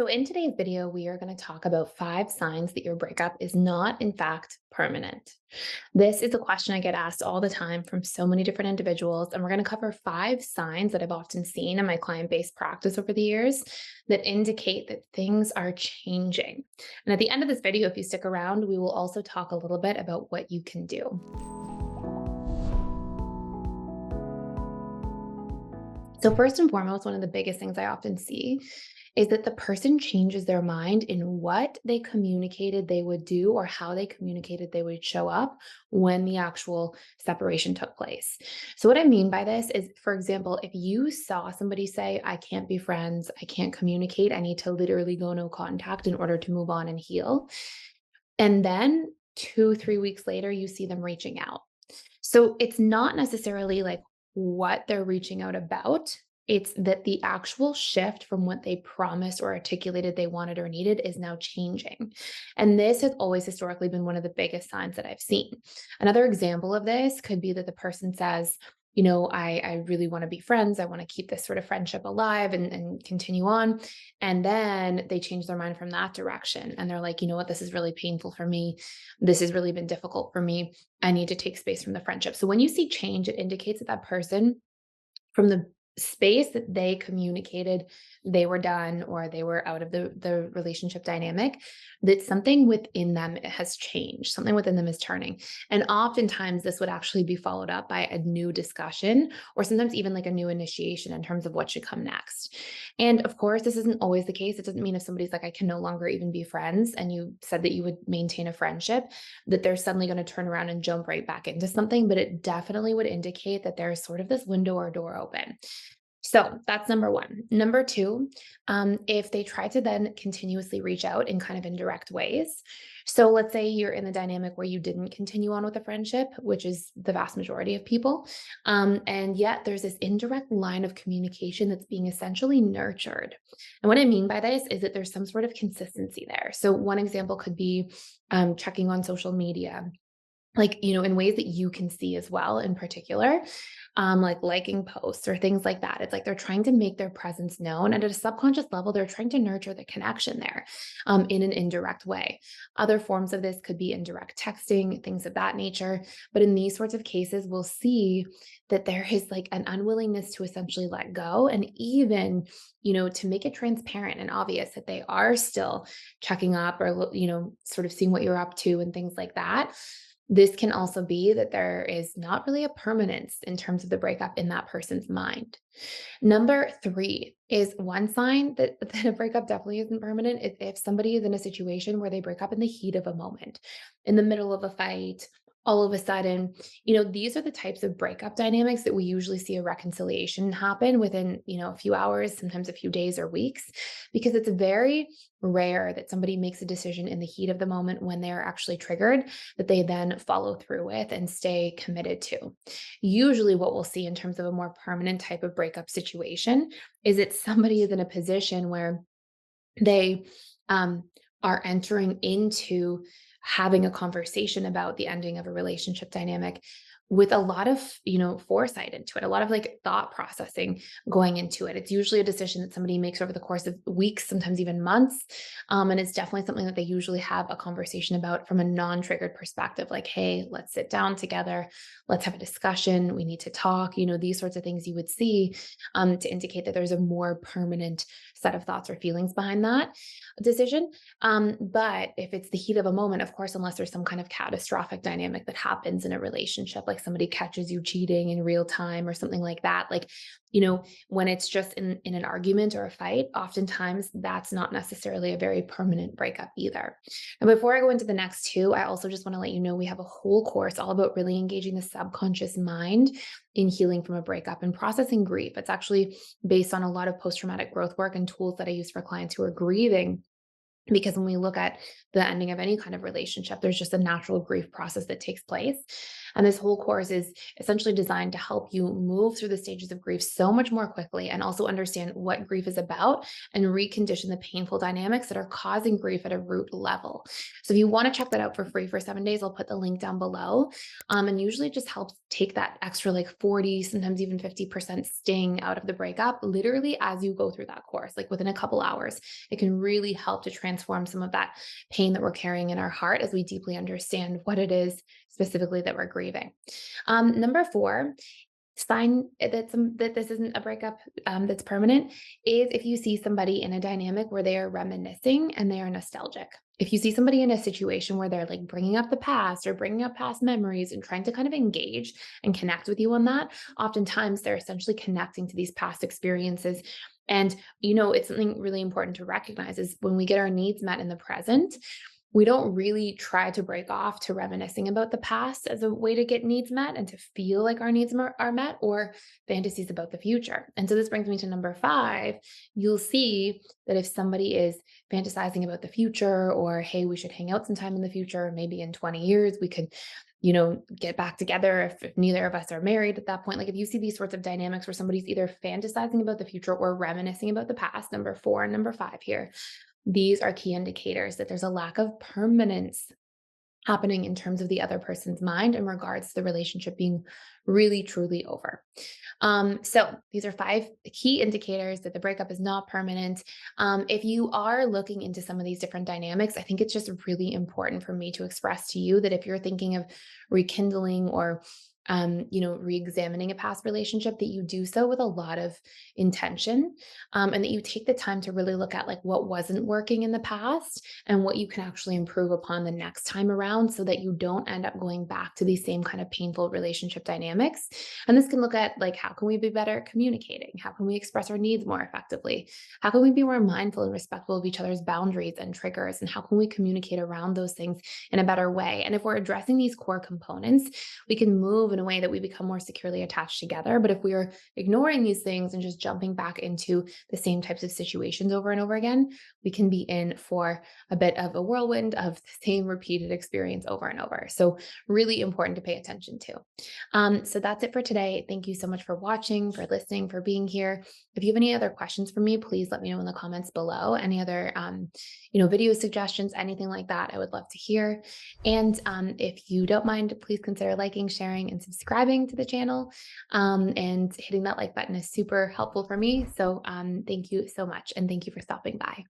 So, in today's video, we are going to talk about 5 signs that your breakup is not, in fact, permanent. This is a question I get asked all the time from so many different individuals. And we're going to cover 5 signs that I've often seen in my client based practice over the years that indicate that things are changing. And at the end of this video, if you stick around, we will also talk a little bit about what you can do. So, first and foremost, one of the biggest things I often see is that the person changes their mind in what they communicated they would do or how they communicated they would show up when the actual separation took place. So, what I mean by this is, for example, if you saw somebody say, I can't be friends, I can't communicate, I need to literally go no contact in order to move on and heal. And then 2, 3 weeks later, you see them reaching out. So it's not necessarily like what they're reaching out about. It's that the actual shift from what they promised or articulated they wanted or needed is now changing. And this has always historically been one of the biggest signs that I've seen. Another example of this could be that the person says, I really want to be friends. I want to keep this sort of friendship alive and continue on. And then they change their mind from that direction. And they're like, you know what, this is really painful for me. This has really been difficult for me. I need to take space from the friendship. So when you see change, it indicates that that person, from the space that they communicated they were done or they were out of the relationship dynamic, that something within them has changed, something within them is turning. And oftentimes this would actually be followed up by a new discussion or sometimes even like a new initiation in terms of what should come next. And of course, this isn't always the case. It doesn't mean if somebody's like, I can no longer even be friends, and you said that you would maintain a friendship, that they're suddenly going to turn around and jump right back into something. But it definitely would indicate that there's sort of this window or door open. So that's number one. Number two, if they try to then continuously reach out in kind of indirect ways. So let's say you're in the dynamic where you didn't continue on with the friendship, which is the vast majority of people. And yet there's this indirect line of communication that's being essentially nurtured. And what I mean by this is that there's some sort of consistency there. So one example could be checking on social media, like, in ways that you can see as well, in particular, like liking posts or things like that. It's like they're trying to make their presence known. And at a subconscious level, they're trying to nurture the connection there in an indirect way. Other forms of this could be indirect texting, things of that nature. But in these sorts of cases, we'll see that there is like an unwillingness to essentially let go and even, to make it transparent and obvious that they are still checking up or, sort of seeing what you're up to and things like that. This can also be that there is not really a permanence in terms of the breakup in that person's mind. Number three is one sign that a breakup definitely isn't permanent is if somebody is in a situation where they break up in the heat of a moment, in the middle of a fight, all of a sudden, these are the types of breakup dynamics that we usually see a reconciliation happen within, a few hours, sometimes a few days or weeks, because it's very rare that somebody makes a decision in the heat of the moment when they're actually triggered that they then follow through with and stay committed to. Usually, what we'll see in terms of a more permanent type of breakup situation is that somebody is in a position where they are entering into having a conversation about the ending of a relationship dynamic with a lot of, foresight into it, a lot of like thought processing going into it. It's usually a decision that somebody makes over the course of weeks, sometimes even months. And it's definitely something that they usually have a conversation about from a non-triggered perspective, like, hey, let's sit down together. Let's have a discussion. We need to talk, these sorts of things you would see to indicate that there's a more permanent set of thoughts or feelings behind that decision. But if it's the heat of a moment, of course, unless there's some kind of catastrophic dynamic that happens in a relationship, like somebody catches you cheating in real time or something like that, like, when it's just in an argument or a fight, oftentimes that's not necessarily a very permanent breakup either. And before I go into the next two, I also just want to let you know we have a whole course all about really engaging the subconscious mind in healing from a breakup and processing grief. It's actually based on a lot of post-traumatic growth work and tools that I use for clients who are grieving Because when we look at the ending of any kind of relationship, there's just a natural grief process that takes place. And this whole course is essentially designed to help you move through the stages of grief so much more quickly and also understand what grief is about and recondition the painful dynamics that are causing grief at a root level. So if you want to check that out for free for 7 days, I'll put the link down below. And usually it just helps take that extra like 40, sometimes even 50% sting out of the breakup, literally as you go through that course, like within a couple hours. It can really help to transform some of that pain that we're carrying in our heart as we deeply understand what it is specifically that we're grieving. Number 4, sign that this isn't a breakup that's permanent is if you see somebody in a dynamic where they are reminiscing and they are nostalgic. If you see somebody in a situation where they're like bringing up the past or bringing up past memories and trying to kind of engage and connect with you on that, oftentimes they're essentially connecting to these past experiences. And, it's something really important to recognize is when we get our needs met in the present, we don't really try to break off to reminiscing about the past as a way to get needs met and to feel like our needs are met or fantasies about the future. And so this brings me to number 5. You'll see that if somebody is fantasizing about the future or, hey, we should hang out sometime in the future, maybe in 20 years, we could, get back together if neither of us are married at that point. Like if you see these sorts of dynamics where somebody's either fantasizing about the future or reminiscing about the past, number 4 and number 5 here, these are key indicators that there's a lack of permanence happening in terms of the other person's mind in regards to the relationship being really truly over. So these are 5 key indicators that the breakup is not permanent. If you are looking into some of these different dynamics, I think it's just really important for me to express to you that if you're thinking of rekindling or re-examining a past relationship, that you do so with a lot of intention, and that you take the time to really look at like what wasn't working in the past and what you can actually improve upon the next time around so that you don't end up going back to these same kind of painful relationship dynamics. And this can look at like, how can we be better at communicating? How can we express our needs more effectively? How can we be more mindful and respectful of each other's boundaries and triggers? And how can we communicate around those things in a better way? And if we're addressing these core components, we can move in a way that we become more securely attached together. But if we are ignoring these things and just jumping back into the same types of situations over and over again, we can be in for a bit of a whirlwind of the same repeated experience over and over. So really important to pay attention to. So that's it for today. Thank you so much for watching, for listening, for being here. If you have any other questions for me, please let me know in the comments below. Any other, video suggestions, anything like that, I would love to hear. And if you don't mind, please consider liking, sharing, and subscribing to the channel. And hitting that like button is super helpful for me. So thank you so much. And thank you for stopping by.